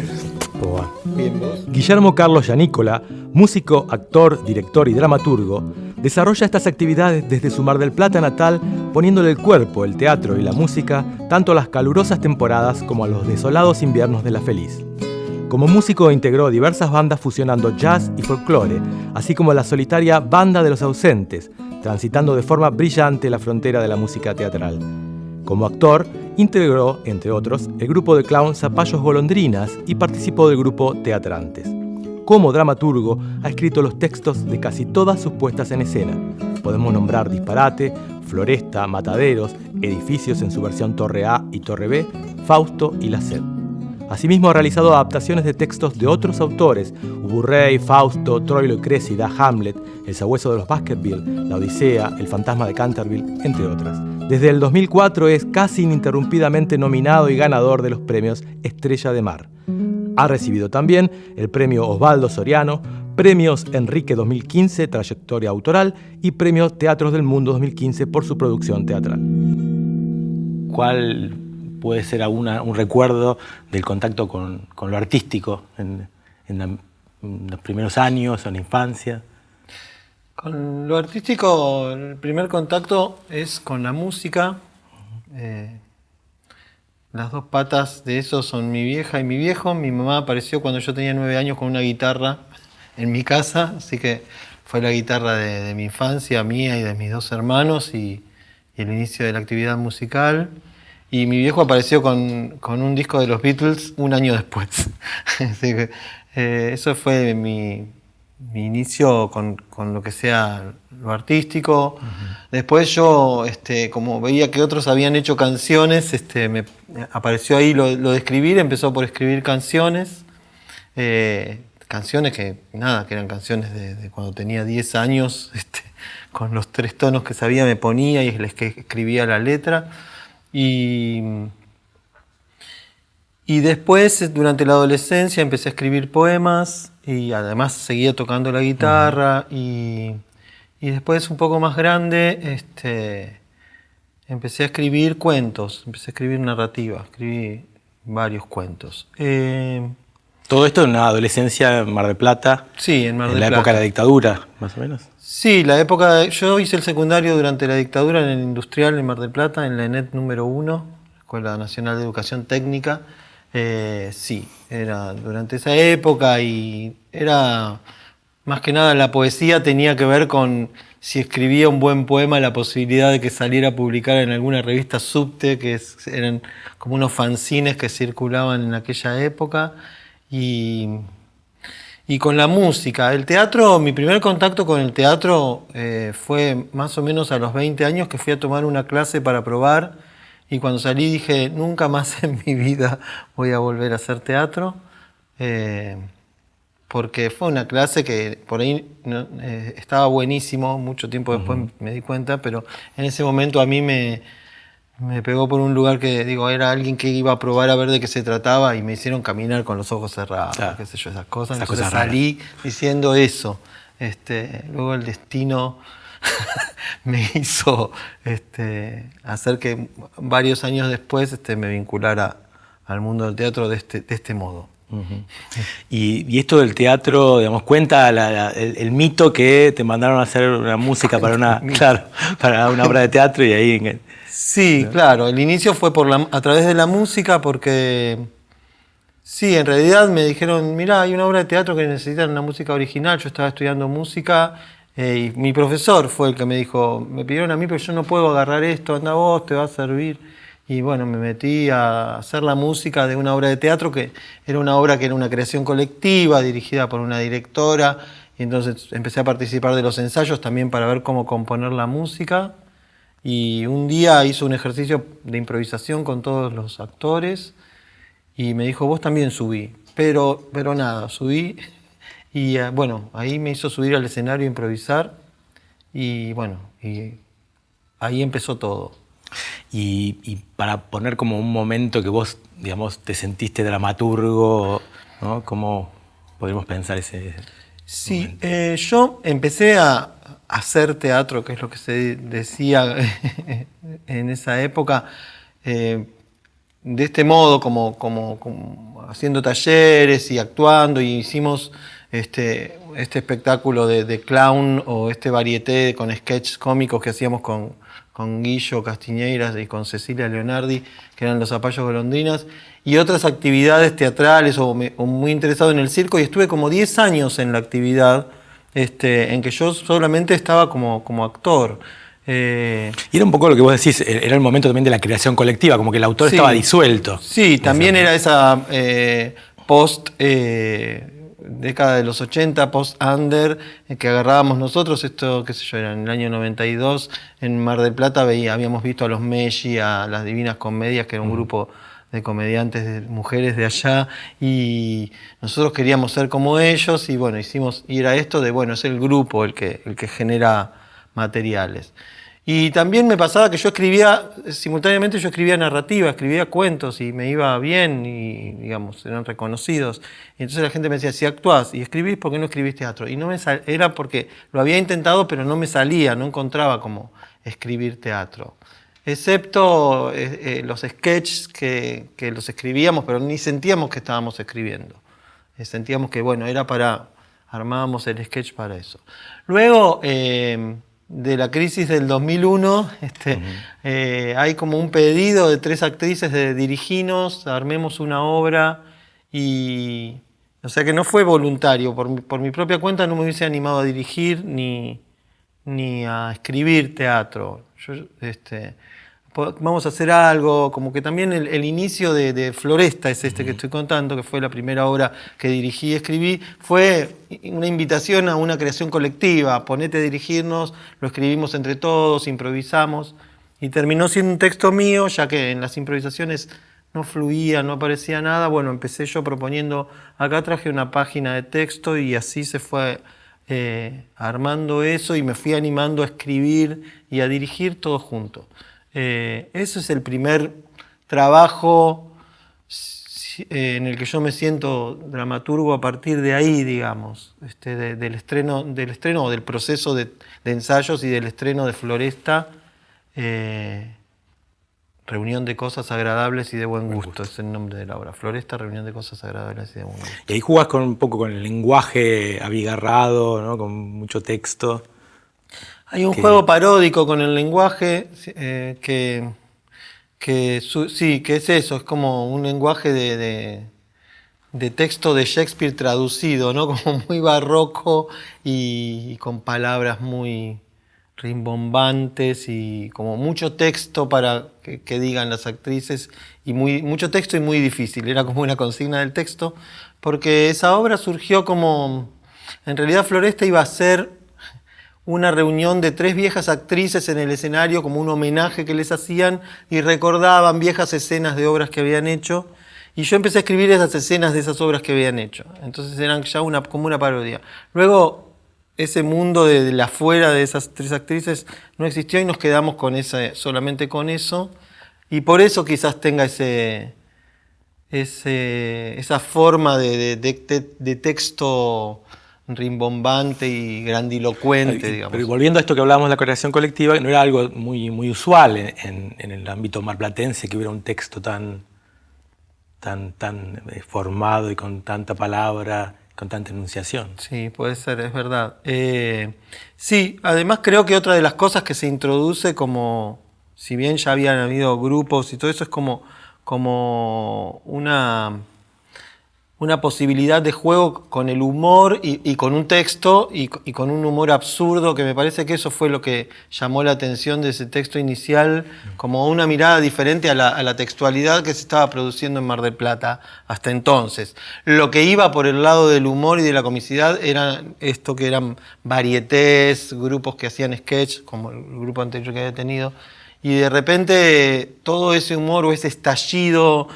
¿Viste? Boa. Bien, ¿vos? Guillermo Carlos Gianícola, músico, actor, director y dramaturgo, desarrolla estas actividades desde su Mar del Plata natal, poniéndole el cuerpo, el teatro y la música tanto a las calurosas temporadas como a los desolados inviernos de la feliz. Como músico integró diversas bandas fusionando jazz y folclore, así como la solitaria Banda de los Ausentes, transitando de forma brillante la frontera de la música teatral. Como actor, integró, entre otros, el grupo de clown Zapallos Golondrinas y participó del grupo Teatrantes. Como dramaturgo, ha escrito los textos de casi todas sus puestas en escena. Podemos nombrar Disparate, Floresta, Mataderos, Edificios en su versión Torre A y Torre B, Fausto y La Sed. Asimismo, ha realizado adaptaciones de textos de otros autores: Uburrey, Fausto, Troilo y Créssida, Hamlet, El sabueso de los Baskerville, La Odisea, El fantasma de Canterville, entre otras. Desde el 2004 es casi ininterrumpidamente nominado y ganador de los premios Estrella de Mar. Ha recibido también el premio Osvaldo Soriano, premios Enrique 2015, trayectoria autoral, y premio Teatros del Mundo 2015 por su producción teatral. ¿Cuál puede ser un recuerdo del contacto con lo artístico en los primeros años, en la infancia? Con lo artístico, el primer contacto es con la música. Las dos patas de eso son mi vieja y mi viejo. Mi mamá apareció cuando yo tenía 9 años con una guitarra en mi casa, así que fue la guitarra de mi infancia, mía y de mis 2 hermanos, y el inicio de la actividad musical. Y mi viejo apareció con un disco de los Beatles un año después. Así que eso fue mi inicio con lo que sea lo artístico. Uh-huh. Después yo, como veía que otros habían hecho canciones, me apareció ahí lo de escribir. Empezó por escribir canciones. Canciones que eran canciones de cuando tenía 10 años. Con los 3 tonos que sabía me ponía y les escribía la letra. Y después, durante la adolescencia, empecé a escribir poemas y además seguía tocando la guitarra. Uh-huh. Y después, un poco más grande, empecé a escribir cuentos, empecé a escribir narrativa, escribí varios cuentos. ¿Todo esto en la adolescencia en Mar del Plata? Sí, en Mar del Plata. ¿En la época de la dictadura, más o menos? Sí, yo hice el secundario durante la dictadura en el Industrial en Mar del Plata, en la ENET número 1, Escuela Nacional de Educación Técnica. Sí, era durante esa época y era más que nada la poesía tenía que ver con si escribía un buen poema, la posibilidad de que saliera a publicar en alguna revista subte, que eran como unos fanzines que circulaban en aquella época. Y con la música, el teatro, mi primer contacto con el teatro fue más o menos a los 20 años, que fui a tomar una clase para probar, y cuando salí dije, nunca más en mi vida voy a volver a hacer teatro, porque fue una clase que por ahí estaba buenísimo, mucho tiempo después me di cuenta, pero en ese momento a mí me pegó por un lugar que, era alguien que iba a probar a ver de qué se trataba y me hicieron caminar con los ojos cerrados, qué sé yo, esas cosas. Entonces salí diciendo eso. Luego el destino me hizo hacer que varios años después me vinculara al mundo del teatro de este modo. Uh-huh. Y esto del teatro, digamos, cuenta el mito que te mandaron a hacer una música para una obra de teatro y ahí... Sí, ¿no? Claro, el inicio fue a través de la música porque, sí, en realidad me dijeron, mirá, hay una obra de teatro que necesitan una música original, yo estaba estudiando música y mi profesor fue el que me dijo, me pidieron a mí, pero yo no puedo agarrar esto, anda vos, te va a servir. Y bueno, me metí a hacer la música de una obra de teatro que era una creación colectiva, dirigida por una directora, y entonces empecé a participar de los ensayos también para ver cómo componer la música. Y un día hizo un ejercicio de improvisación con todos los actores y me dijo, vos también subí. Pero nada, subí y bueno, ahí me hizo subir al escenario a improvisar y bueno, y ahí empezó todo. Y para poner como un momento que vos, digamos, te sentiste dramaturgo, ¿no? ¿Cómo podríamos pensar ese Sí, yo empecé a hacer teatro, que es lo que se decía en esa época, de este modo, como haciendo talleres y actuando, y hicimos este espectáculo de clown o este varieté con sketches cómicos que hacíamos con Guillo Castiñeiras y con Cecilia Leonardi, que eran Los Zapallos Golondrinas, y otras actividades teatrales, o muy interesado en el circo, y estuve como 10 años en la actividad, en que yo solamente estaba como actor. Y era un poco lo que vos decís, era el momento también de la creación colectiva, como que el autor estaba disuelto. Sí, también era esa década de los 80, post-under, que agarrábamos nosotros, esto, qué sé yo, era en el año 92, en Mar del Plata habíamos visto a los Meggi, a las Divinas Comedias, que era un grupo de comediantes, de mujeres de allá, y nosotros queríamos ser como ellos, y bueno, hicimos ir a esto de, bueno, es el grupo el que genera materiales. Y también me pasaba que yo escribía, simultáneamente yo escribía narrativa, escribía cuentos y me iba bien y, digamos, eran reconocidos. Y entonces la gente me decía, si actuás y escribís, ¿por qué no escribís teatro? Y no era porque lo había intentado, pero no me salía, no encontraba cómo escribir teatro. Excepto los sketches que los escribíamos, pero ni sentíamos que estábamos escribiendo. Sentíamos que, bueno, armábamos el sketch para eso. Luego, de la crisis del 2001, hay como un pedido de 3 actrices de dirigirnos, armemos una obra, y o sea que no fue voluntario, por mi propia cuenta no me hubiese animado a dirigir ni a escribir teatro. Vamos a hacer algo, como que también el inicio de Floresta es que estoy contando, que fue la primera obra que dirigí y escribí, fue una invitación a una creación colectiva, ponete a dirigirnos, lo escribimos entre todos, improvisamos, y terminó siendo un texto mío, ya que en las improvisaciones no fluía, no aparecía nada. Bueno, empecé yo proponiendo, acá traje una página de texto y así se fue armando eso, y me fui animando a escribir y a dirigir todo junto. Eso es el primer trabajo en el que yo me siento dramaturgo a partir de ahí, digamos, del estreno o del proceso de ensayos y del estreno de Floresta, Reunión de Cosas Agradables y de Buen Gusto, es el nombre de la obra. Floresta, Reunión de Cosas Agradables y de Buen Gusto. Y ahí jugás un poco con el lenguaje abigarrado, ¿no? Con mucho texto. Hay un juego paródico con el lenguaje que es eso, es como un lenguaje de texto de Shakespeare traducido, ¿no? Como muy barroco y con palabras muy rimbombantes y como mucho texto para que digan las actrices, y mucho texto y muy difícil. Era como una consigna del texto, porque esa obra surgió como... En realidad Floresta iba a ser una reunión de 3 viejas actrices en el escenario, como un homenaje que les hacían, y recordaban viejas escenas de obras que habían hecho, y yo empecé a escribir esas escenas de esas obras que habían hecho. Entonces eran ya como una parodia. Luego ese mundo de la afuera de esas 3 actrices no existió y nos quedamos solamente con eso, y por eso quizás tenga esa forma de texto rimbombante y grandilocuente, digamos. Pero volviendo a esto que hablábamos de la creación colectiva, no era algo muy, muy usual en el ámbito marplatense que hubiera un texto tan formado y con tanta palabra, con tanta enunciación. Sí, puede ser, es verdad. Sí, además creo que otra de las cosas que se introduce, como si bien ya habían habido grupos y todo eso, es como una posibilidad de juego con el humor y con un texto y con un humor absurdo, que me parece que eso fue lo que llamó la atención de ese texto inicial, como una mirada diferente a la textualidad que se estaba produciendo en Mar del Plata hasta entonces. Lo que iba por el lado del humor y de la comicidad era esto, que eran varietés, grupos que hacían sketch, como el grupo anterior que había tenido, y de repente todo ese humor o ese estallido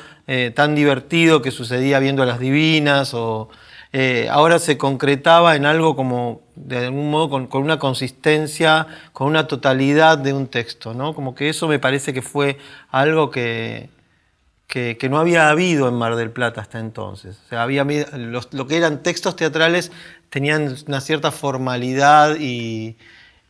tan divertido que sucedía viendo a las Divinas, ahora se concretaba en algo como, de algún modo, con una consistencia, con una totalidad de un texto, ¿no? Como que eso me parece que fue algo que no había habido en Mar del Plata hasta entonces. O sea, lo que eran textos teatrales tenían una cierta formalidad y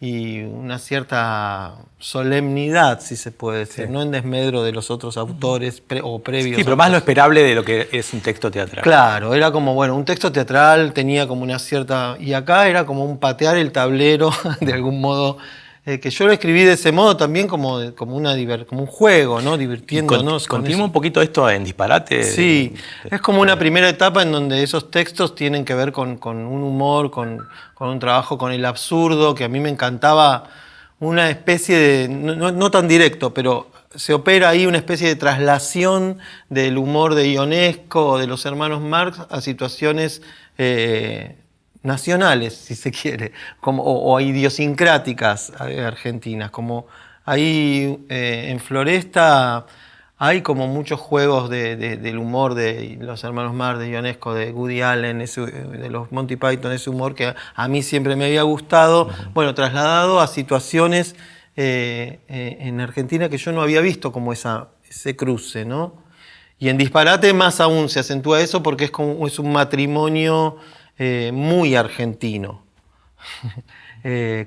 y una cierta solemnidad, si se puede decir, no en desmedro de los otros autores o previos. Sí, pero más lo esperable de lo que es un texto teatral. Claro, era como, bueno, un texto teatral tenía como una cierta... Y acá era como un patear el tablero, de algún modo, que yo lo escribí de ese modo también como un juego, ¿no? Divirtiéndonos. Continúa un poquito esto en Disparate. Sí, es como una primera etapa en donde esos textos tienen que ver con un humor, con un trabajo con el absurdo, que a mí me encantaba, una especie de, no tan directo, pero se opera ahí una especie de traslación del humor de Ionesco o de los hermanos Marx a situaciones nacionales, si se quiere, o idiosincráticas argentinas, como ahí en Floresta hay como muchos juegos del humor de los hermanos Marx, de Ionesco, de Woody Allen, de los Monty Python, ese humor que a mí siempre me había gustado, bueno, trasladado a situaciones en Argentina que yo no había visto como ese cruce, ¿no? Y en Disparate más aún se acentúa eso porque es un matrimonio muy argentino. Que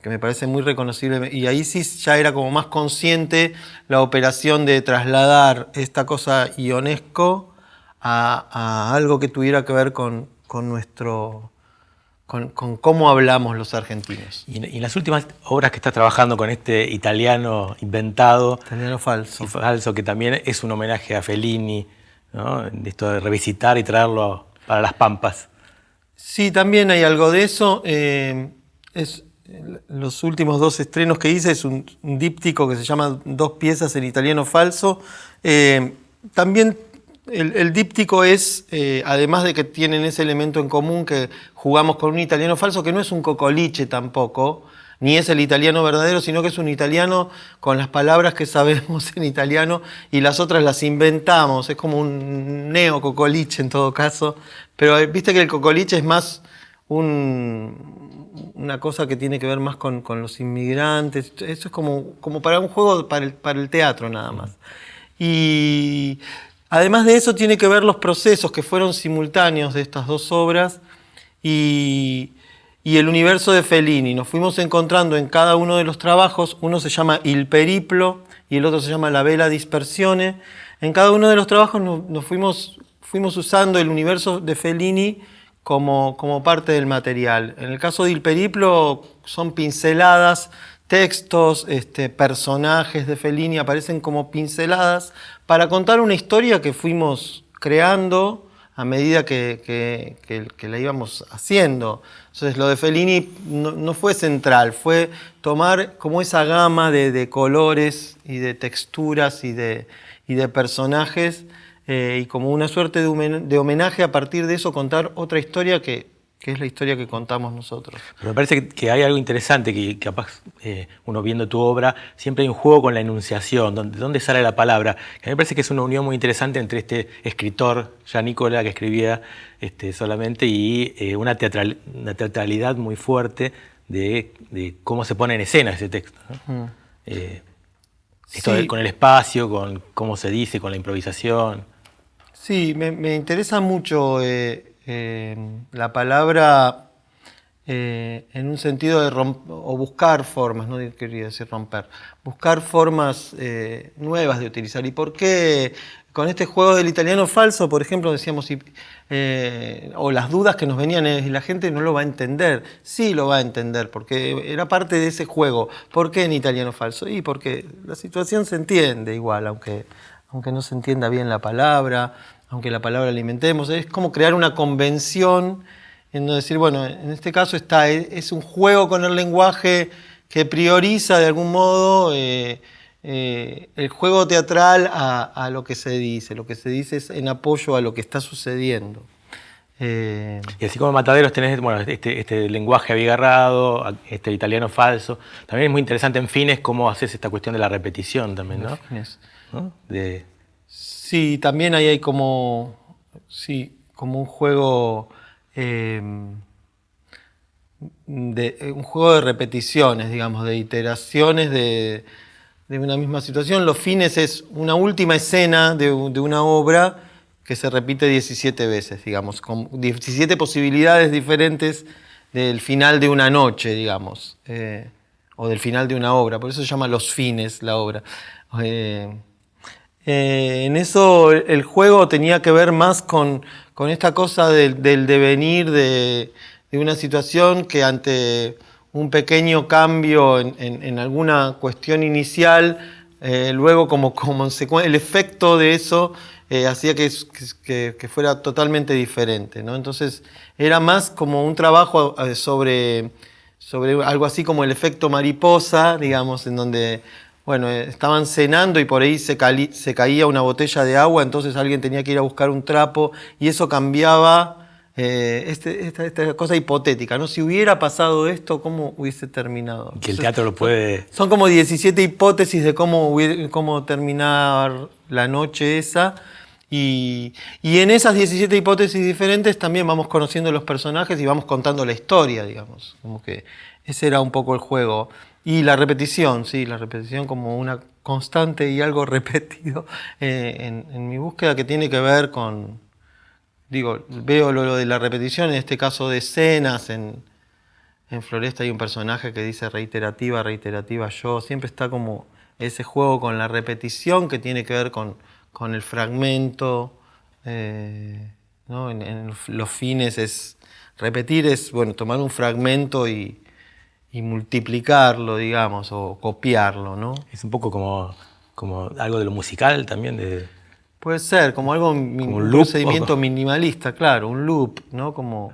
me parece muy reconocible, y ahí sí ya era como más consciente la operación de trasladar esta cosa ionesco a algo que tuviera que ver con cómo hablamos los argentinos. Y en las últimas obras que estás trabajando con este italiano inventado, Italiano falso. Falso, que también es un homenaje a Fellini, ¿no? Esto de revisitar y traerlo para las Pampas. Sí, también hay algo de eso. Los últimos 2 estrenos que hice es un díptico que se llama 2 piezas en italiano falso. También el díptico es, además de que tienen ese elemento en común que jugamos con un italiano falso, que no es un cocoliche tampoco, ni es el italiano verdadero, sino que es un italiano con las palabras que sabemos en italiano y las otras las inventamos. Es como un neococoliche en todo caso. Pero viste que el cocoliche es más una cosa que tiene que ver más con los inmigrantes. Eso es como para un juego para el teatro nada más. Y además de eso tiene que ver los procesos que fueron simultáneos de estas 2 obras y el universo de Fellini. Nos fuimos encontrando en cada uno de los trabajos, uno se llama Il Periplo y el otro se llama La Bella Dispersione. En cada uno de los trabajos nos fuimos usando el universo de Fellini como parte del material. En el caso de Il Periplo son pinceladas, textos, personajes de Fellini aparecen como pinceladas para contar una historia que fuimos creando a medida que la íbamos haciendo. Entonces lo de Fellini no fue central, fue tomar como esa gama de colores y de texturas y de personajes y como una suerte de homenaje, a partir de eso contar otra historia que es la historia que contamos nosotros. Pero me parece que hay algo interesante, que capaz uno viendo tu obra, siempre hay un juego con la enunciación, de dónde sale la palabra. Que a mí me parece que es una unión muy interesante entre este escritor, Giannicola, que escribía solamente, y una teatralidad muy fuerte de cómo se pone en escena ese texto, ¿no? Esto Sí. con el espacio, con cómo se dice, con la improvisación. Sí, me interesa mucho la palabra en un sentido de o buscar formas, no quería decir romper, buscar formas nuevas de utilizar. ¿Y por qué con este juego del italiano falso, por ejemplo, decíamos, o las dudas que nos venían, y la gente no lo va a entender? Sí lo va a entender, porque era parte de ese juego. ¿Por qué en italiano falso? Y porque la situación se entiende igual, aunque no se entienda bien la palabra, aunque la palabra la inventemos. Es como crear una convención en decir, bueno, en este caso es un juego con el lenguaje que prioriza de algún modo el juego teatral a lo que se dice. Lo que se dice es en apoyo a lo que está sucediendo. Y así como en Mataderos tenés este lenguaje abigarrado, este italiano falso. También es muy interesante en Fines cómo haces esta cuestión de la repetición también, ¿no? ¿No? Sí, también ahí hay como un juego un juego de repeticiones, digamos, de iteraciones de una misma situación. Los Fines es una última escena de una obra que se repite 17 veces, digamos, con 17 posibilidades diferentes del final de una noche, digamos, o del final de una obra, por eso se llama Los Fines la obra. En eso el juego tenía que ver más con esta cosa del devenir de una situación que ante un pequeño cambio en alguna cuestión inicial, luego como consecuencia, el efecto de eso hacía que fuera totalmente diferente, ¿no? Entonces era más como un trabajo sobre algo así como el efecto mariposa, digamos, en donde bueno, estaban cenando y por ahí se caía una botella de agua, entonces alguien tenía que ir a buscar un trapo y eso cambiaba esta cosa hipotética, ¿no? Si hubiera pasado esto, ¿cómo hubiese terminado? Que el teatro lo puede... Son como 17 hipótesis de cómo terminar la noche esa. Y en esas 17 hipótesis diferentes también vamos conociendo los personajes y vamos contando la historia, digamos. Como que ese era un poco el juego. Y la repetición, sí, la repetición como una constante y algo repetido en mi búsqueda que tiene que ver con, digo, veo lo de la repetición, en este caso de escenas, en Floresta hay un personaje que dice reiterativa, reiterativa yo, siempre está como ese juego con la repetición que tiene que ver con el fragmento, ¿no? En los fines es repetir, es bueno, tomar un fragmento y multiplicarlo, digamos, o copiarlo, ¿no? Es un poco como algo de lo musical también. Puede ser, como algo, como un procedimiento minimalista, claro, un loop, ¿no? Como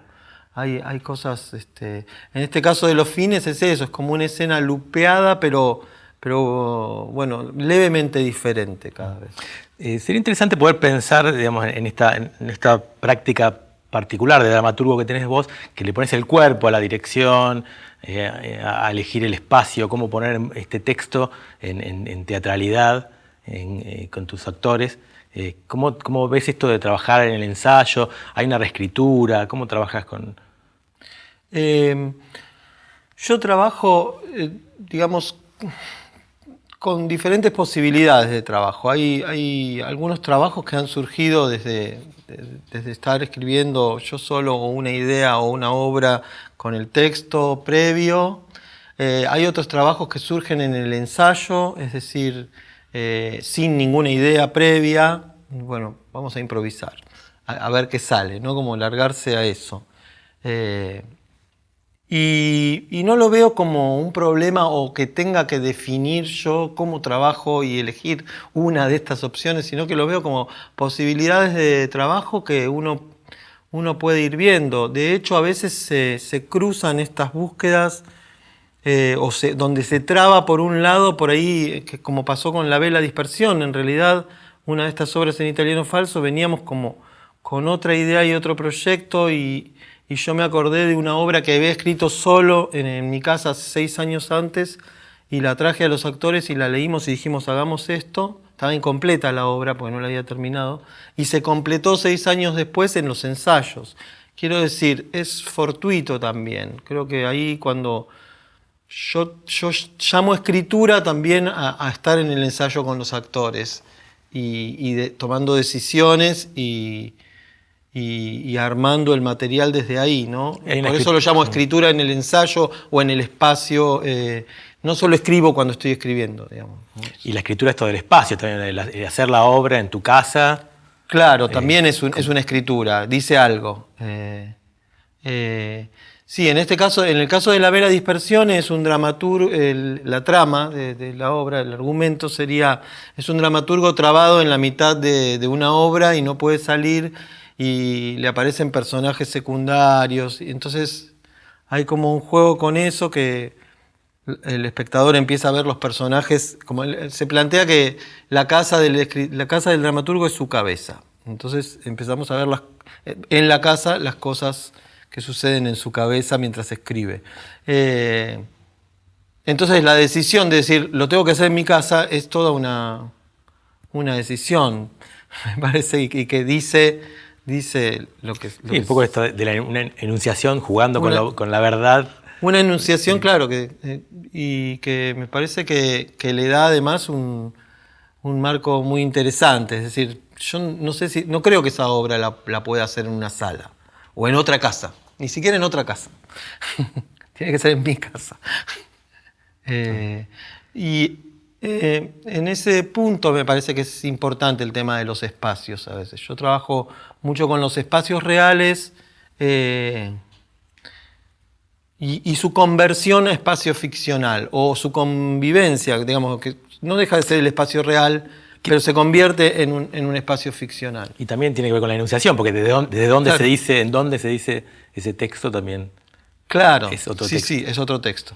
hay cosas, en este caso de los fines es eso, es como una escena lupeada, pero bueno, levemente diferente cada vez. Sería interesante poder pensar, digamos, en esta práctica particular de dramaturgo que tenés vos, que le pones el cuerpo a la dirección, a elegir el espacio, cómo poner este texto en teatralidad con tus actores. ¿Cómo ves esto de trabajar en el ensayo? ¿Hay una reescritura? ¿Cómo trabajas con...? Yo trabajo, digamos, con diferentes posibilidades de trabajo. Hay algunos trabajos que han surgido desde estar escribiendo yo solo una idea o una obra con el texto previo. Hay otros trabajos que surgen en el ensayo, es decir, sin ninguna idea previa. Bueno, vamos a improvisar, a ver qué sale, ¿no? Como largarse a eso. Y no lo veo como un problema o que tenga que definir yo cómo trabajo y elegir una de estas opciones, sino que lo veo como posibilidades de trabajo que uno puede ir viendo. De hecho, a veces se cruzan estas búsquedas donde se traba por un lado, por ahí, que como pasó con La Vela Dispersión. En realidad, una de estas obras en italiano falso, veníamos como con otra idea y otro proyecto y yo me acordé de una obra que había escrito solo en mi casa 6 años antes y la traje a los actores y la leímos y dijimos hagamos esto. Estaba incompleta la obra porque no la había terminado y se completó 6 años después en los ensayos. Quiero decir, es fortuito también. Creo que ahí cuando yo llamo escritura también a estar en el ensayo con los actores y tomando decisiones y armando el material desde ahí, ¿no? Por eso lo llamo escritura en el ensayo o en el espacio. No solo escribo cuando estoy escribiendo, digamos. Y la escritura es todo el espacio, también el hacer la obra en tu casa. Claro, también es una escritura, dice algo. Sí, en este caso, en el caso de La Vera Dispersión es un dramaturgo, la trama de la obra, el argumento es un dramaturgo trabado en la mitad de una obra y no puede salir y le aparecen personajes secundarios, y entonces hay como un juego con eso que el espectador empieza a ver los personajes, como se plantea que la casa del dramaturgo es su cabeza, entonces empezamos a ver en la casa las cosas que suceden en su cabeza mientras escribe. Entonces la decisión de decir, lo tengo que hacer en mi casa, es toda una decisión, me parece, y que dice lo que... un poco esto de una enunciación jugando con la verdad. Una enunciación, claro, y que me parece que le da además un marco muy interesante. Es decir, yo no creo que esa obra la pueda hacer en una sala o en otra casa. Ni siquiera en otra casa. Tiene que ser en mi casa. En ese punto me parece que es importante el tema de los espacios a veces. Yo trabajo mucho con los espacios reales y su conversión a espacio ficcional o su convivencia, digamos, que no deja de ser el espacio real, pero se convierte en un espacio ficcional. Y también tiene que ver con la enunciación, porque desde dónde Claro. se dice, en dónde se dice ese texto también. Claro, Es otro sí, texto. sí, es otro texto.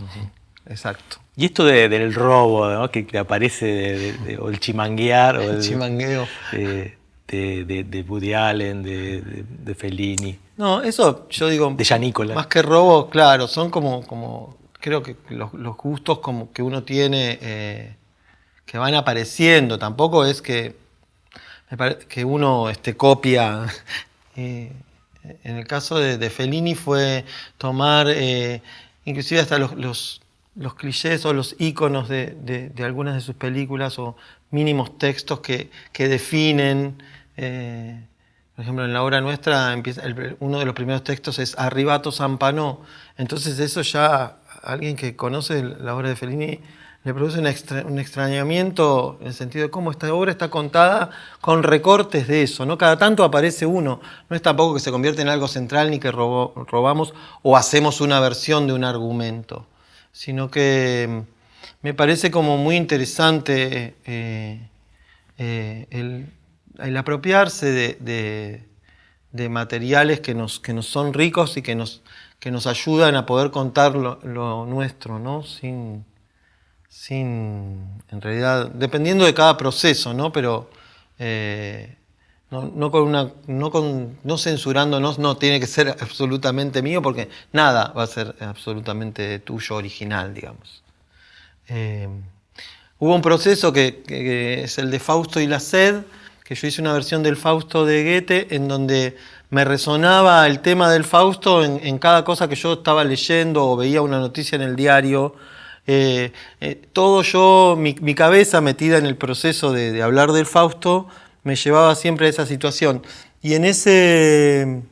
Exacto. Y esto del robo, ¿no? que aparece, o el chimanguear, o El chimangueo. de Woody Allen, de Fellini, No, eso yo digo, de Giannicola. más que robo, claro, son como creo que los gustos como que uno tiene que van apareciendo. Tampoco es que uno copia. En el caso de Fellini fue tomar inclusive hasta los clichés o los íconos de algunas de sus películas o mínimos textos que definen. Por ejemplo, en la obra nuestra uno de los primeros textos es Arrivato Zampanò. Entonces eso ya a alguien que conoce la obra de Fellini le produce un extrañamiento en el sentido de cómo esta obra está contada con recortes de eso, ¿no? Cada tanto aparece uno. No es tampoco que se convierte en algo central ni que robamos o hacemos una versión de un argumento, sino que me parece como muy interesante el apropiarse de materiales que nos son ricos y que nos ayudan a poder contar lo nuestro, ¿no? En realidad, dependiendo de cada proceso, ¿no? Pero no censurándonos, no tiene que ser absolutamente mío, porque nada va a ser absolutamente tuyo, original, digamos. Hubo un proceso que es el de Fausto y la sed, que yo hice una versión del Fausto de Goethe en donde me resonaba el tema del Fausto en cada cosa que yo estaba leyendo o veía una noticia en el diario. Todo yo, mi cabeza metida en el proceso de hablar del Fausto, me llevaba siempre a esa situación. Y en ese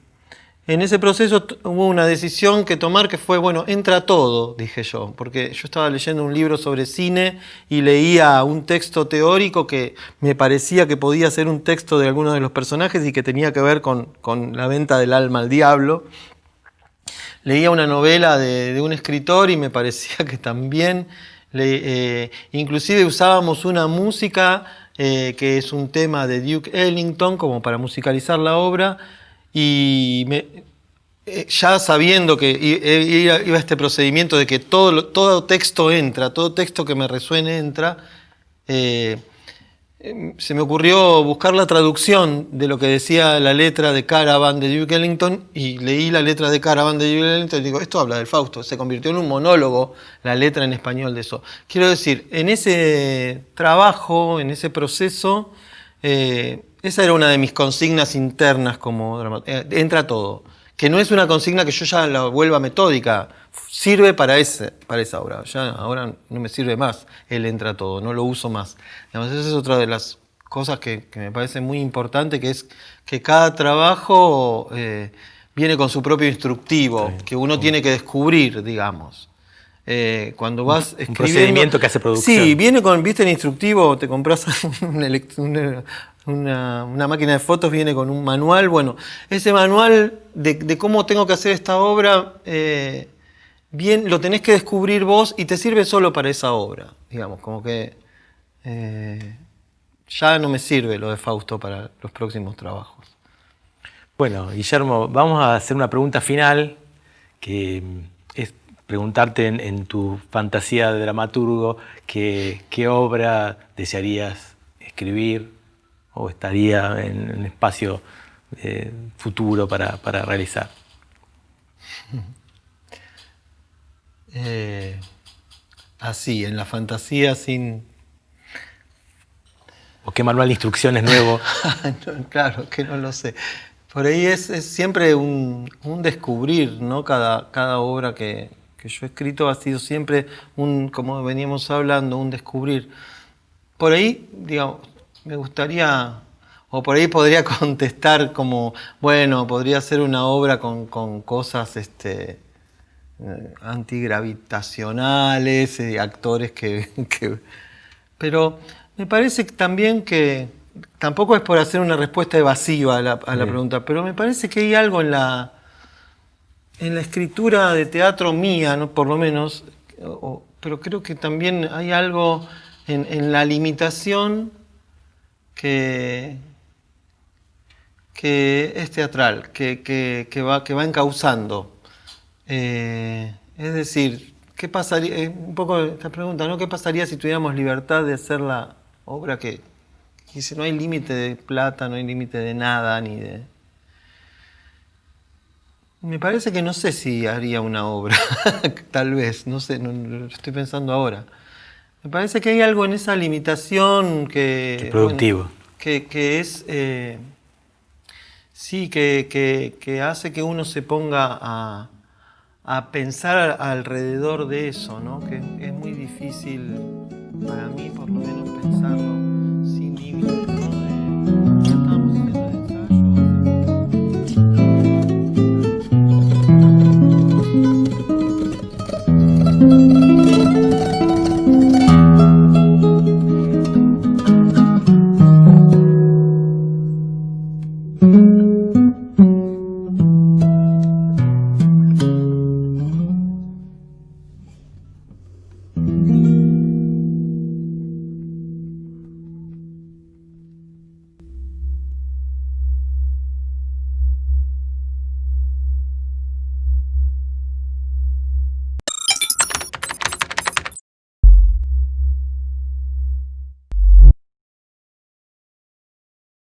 proceso hubo una decisión que tomar que fue, bueno, entra todo, dije yo, porque yo estaba leyendo un libro sobre cine y leía un texto teórico que me parecía que podía ser un texto de alguno de los personajes y que tenía que ver con la venta del alma al diablo. Leía una novela de un escritor y me parecía que también, inclusive usábamos una música que es un tema de Duke Ellington como para musicalizar la obra, y ya sabiendo que iba este procedimiento de que todo texto entra, todo texto que me resuene entra, se me ocurrió buscar la traducción de lo que decía la letra de Caravan de Duke Ellington y leí la letra de Caravan de Duke Ellington y digo, esto habla del Fausto. Se convirtió en un monólogo la letra en español de eso. Quiero decir, en ese trabajo, en ese proceso, esa era una de mis consignas internas como dramaturgo. Entra todo. Que no es una consigna que yo ya la vuelva metódica. Sirve para esa obra. Ya ahora no me sirve más el entra todo, no lo uso más. Además, esa es otra de las cosas que me parece muy importante, que es que cada trabajo viene con su propio instructivo, que uno tiene que descubrir, digamos. Cuando vas escribiendo... Un procedimiento que hace producción. Sí, viene con, viste, el instructivo, te compras una máquina de fotos, viene con un manual. Bueno, ese manual de cómo tengo que hacer esta obra, bien, lo tenés que descubrir vos y te sirve solo para esa obra. Digamos, como que ya no me sirve lo de Fausto para los próximos trabajos. Bueno, Guillermo, vamos a hacer una pregunta final, que es preguntarte en tu fantasía de dramaturgo qué obra desearías escribir o estaría en un espacio futuro para realizar. Así, en la fantasía sin... ¿O qué manual de instrucciones nuevo? No, claro, que no lo sé. Por ahí es siempre un descubrir, ¿no? Cada obra que yo he escrito ha sido siempre como veníamos hablando, un descubrir. Por ahí, digamos, me gustaría, O por ahí podría contestar como, bueno, podría ser una obra con cosas antigravitacionales, actores Pero me parece también que, tampoco es por hacer una respuesta evasiva a la pregunta, pero me parece que hay algo en la escritura de teatro mía, ¿no? Por lo menos, pero creo que también hay algo en la limitación que es teatral, que va encauzando. Es decir, ¿qué pasaría? Un poco esta pregunta, ¿no? ¿Qué pasaría si tuviéramos libertad de hacer la obra que dice, no hay límite de plata, no hay límite de nada, ni de... Me parece que no sé si haría una obra, tal vez, no sé, no, lo estoy pensando ahora. Me parece que hay algo en esa limitación Qué productivo. Bueno, que es... sí, que hace que uno se ponga a pensar alrededor de eso, ¿no? Que es muy difícil, para mí por lo menos, pensarlo sin límites, ¿no?